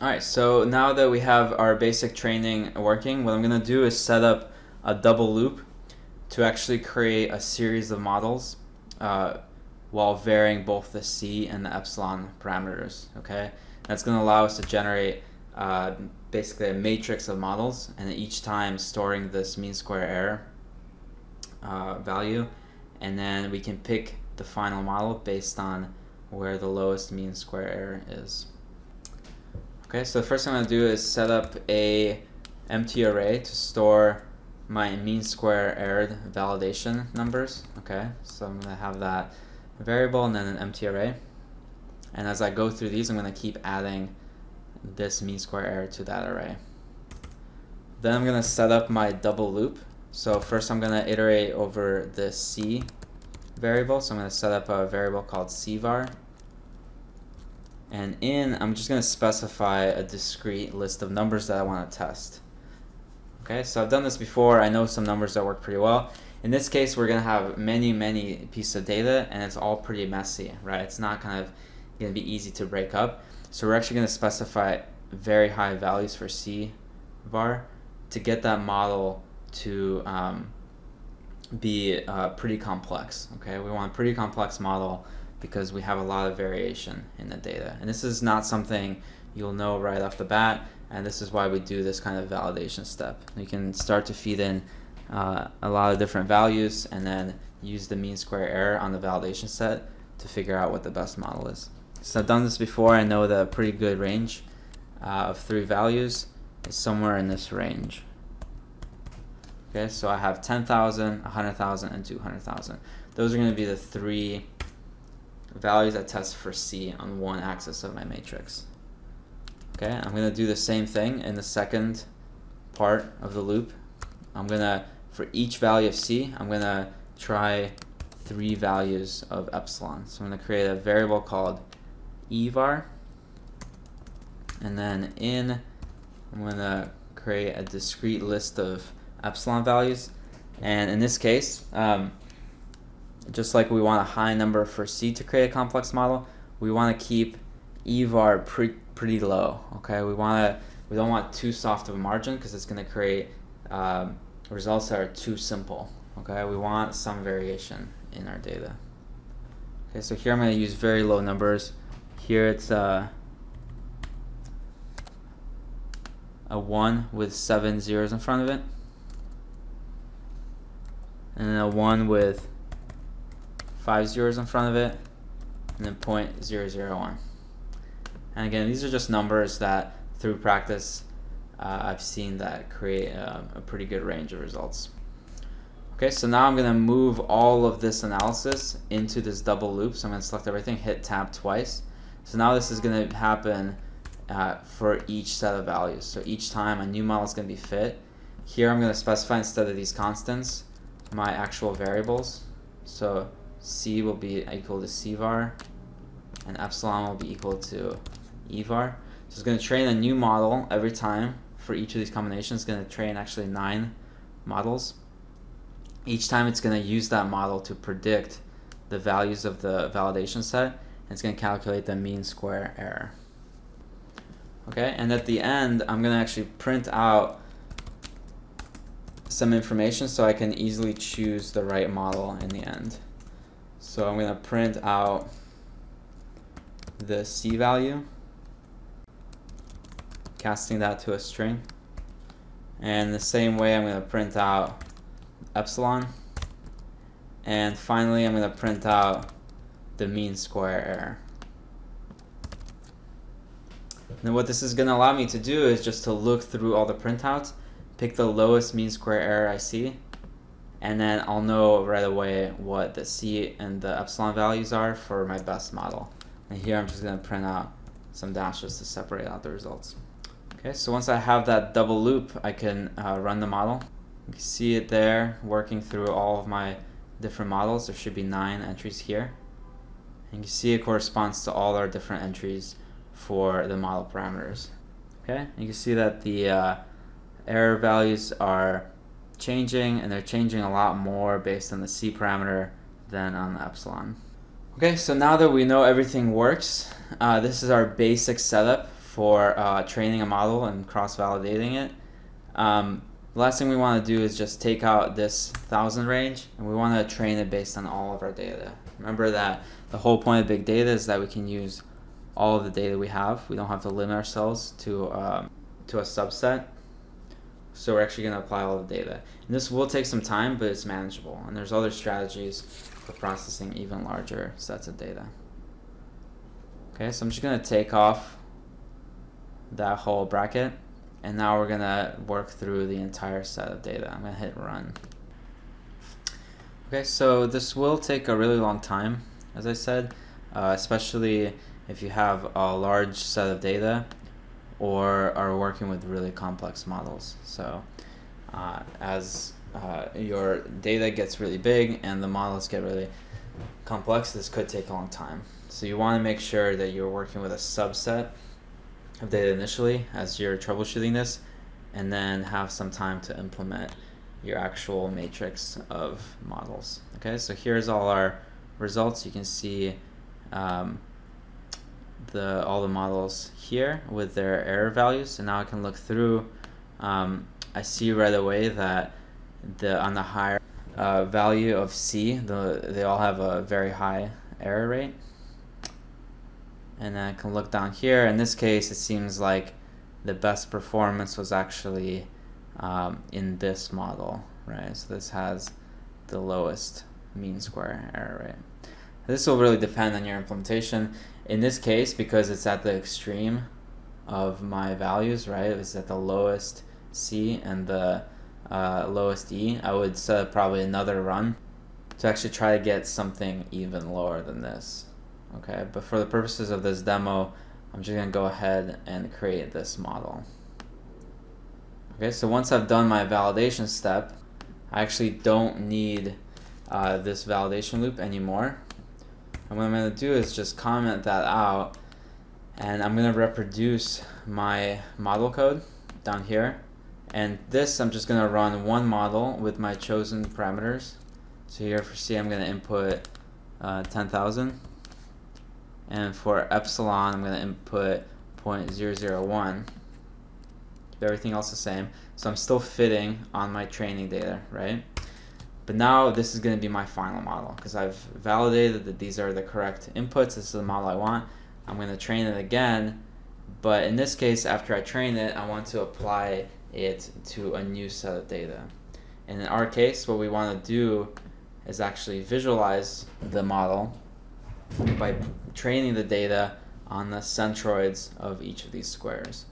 Alright, so now that we have our basic training working, what I'm going to do is set up a double loop to actually create a series of models while varying both the C and the epsilon parameters. Okay, that's going to allow us to generate basically a matrix of models, and each time storing this mean square error value, and then we can pick the final model based on where the lowest mean square error is. Okay, so the first thing I'm going to do is set up a empty array to store my mean square error validation numbers. Okay, so I'm going to have that variable and then an empty array. And as I go through these, I'm going to keep adding this mean square error to that array. Then I'm going to set up my double loop. So first I'm going to iterate over the C variable. So I'm going to set up a variable called cvar. And I'm just going to specify a discrete list of numbers that I want to test. Okay, so I've done this before. I know some numbers that work pretty well. In this case, we're going to have many pieces of data, and it's all pretty messy, right? It's not kind of going to be easy to break up. So we're actually going to specify very high values for cvar to get that model to be pretty complex. Okay, we want a pretty complex model because we have a lot of variation in the data. And this is not something you'll know right off the bat, and this is why we do this kind of validation step. You can start to feed in a lot of different values and then use the mean square error on the validation set to figure out what the best model is. So I've done this before. I know that a pretty good range of 3 values is somewhere in this range. Okay, so I have 10,000, 100,000, and 200,000. Those are going to be the 3 values I test for C on one axis of my matrix. Okay, I'm going to do the same thing in the second part of the loop. I'm going to, for each value of C, I'm going to try 3 values of epsilon. So I'm going to create a variable called evar, and then I'm going to create a discrete list of epsilon values. And in this case, just like we want a high number for C to create a complex model, we want to keep evar pretty low. Okay, we don't want too soft of a margin because it's going to create results that are too simple. Okay, we want some variation in our data. Okay, so here I'm going to use very low numbers. Here it's a 1 with 7 zeros in front of it, and then a 1 with 5 zeros in front of it, and then 0.001. And again, these are just numbers that through practice I've seen that create a pretty good range of results. Okay, so now I'm going to move all of this analysis into this double loop. So I'm going to select everything, hit tab twice. So now this is going to happen for each set of values. So each time a new model is going to be fit. Here I'm going to specify, instead of these constants, my actual variables. So C will be equal to cvar, and epsilon will be equal to evar. So it's going to train a new model every time for each of these combinations. It's going to train actually 9 models. Each time it's going to use that model to predict the values of the validation set, and it's going to calculate the mean square error. Okay, and at the end, I'm going to actually print out some information so I can easily choose the right model in the end. So I'm going to print out the C value, casting that to a string. And the same way, I'm going to print out epsilon. And finally, I'm going to print out the mean square error. And what this is going to allow me to do is just to look through all the printouts, pick the lowest mean square error I see, and then I'll know right away what the C and the epsilon values are for my best model. And here I'm just going to print out some dashes to separate out the results. Okay, so once I have that double loop, I can run the model. You can see it there working through all of my different models. There should be 9 entries here. And you can see it corresponds to all our different entries for the model parameters. Okay, you can see that the error values are changing, and they're changing a lot more based on the C parameter than on the epsilon. Okay, so now that we know everything works, this is our basic setup for training a model and cross-validating it. The last thing we want to do is just take out this 1,000 range, and we want to train it based on all of our data. Remember that the whole point of big data is that we can use all of the data we have. We don't have to limit ourselves to a subset. So we're actually going to apply all the data. And this will take some time, but it's manageable. And there's other strategies for processing even larger sets of data. Okay, so I'm just going to take off that whole bracket. And now we're going to work through the entire set of data. I'm going to hit run. Okay, so this will take a really long time, as I said, especially if you have a large set of data or are working with really complex models. So as your data gets really big and the models get really complex, this could take a long time. So you want to make sure that you're working with a subset of data initially as you're troubleshooting this, and then have some time to implement your actual matrix of models. Okay, so here's all our results. You can see all the models here with their error values, and now I can look through. I see right away that on the higher value of C, they all have a very high error rate. And then I can look down here. In this case, it seems like the best performance was actually in this model, right? So this has the lowest mean square error rate. This will really depend on your implementation. In this case, because it's at the extreme of my values, right? It's at the lowest C and the lowest E. I would set up probably another run to actually try to get something even lower than this. Okay, but for the purposes of this demo, I'm just going to go ahead and create this model. Okay, so once I've done my validation step, I actually don't need this validation loop anymore. And what I'm going to do is just comment that out, and I'm going to reproduce my model code down here. And this, I'm just going to run one model with my chosen parameters. So here for C, I'm going to input 10,000. And for epsilon, I'm going to input 0.001. Keep everything else the same. So I'm still fitting on my training data, right? But now this is going to be my final model because I've validated that these are the correct inputs. This is the model I want. I'm going to train it again. But in this case, after I train it, I want to apply it to a new set of data. And in our case, what we want to do is actually visualize the model by training the data on the centroids of each of these squares.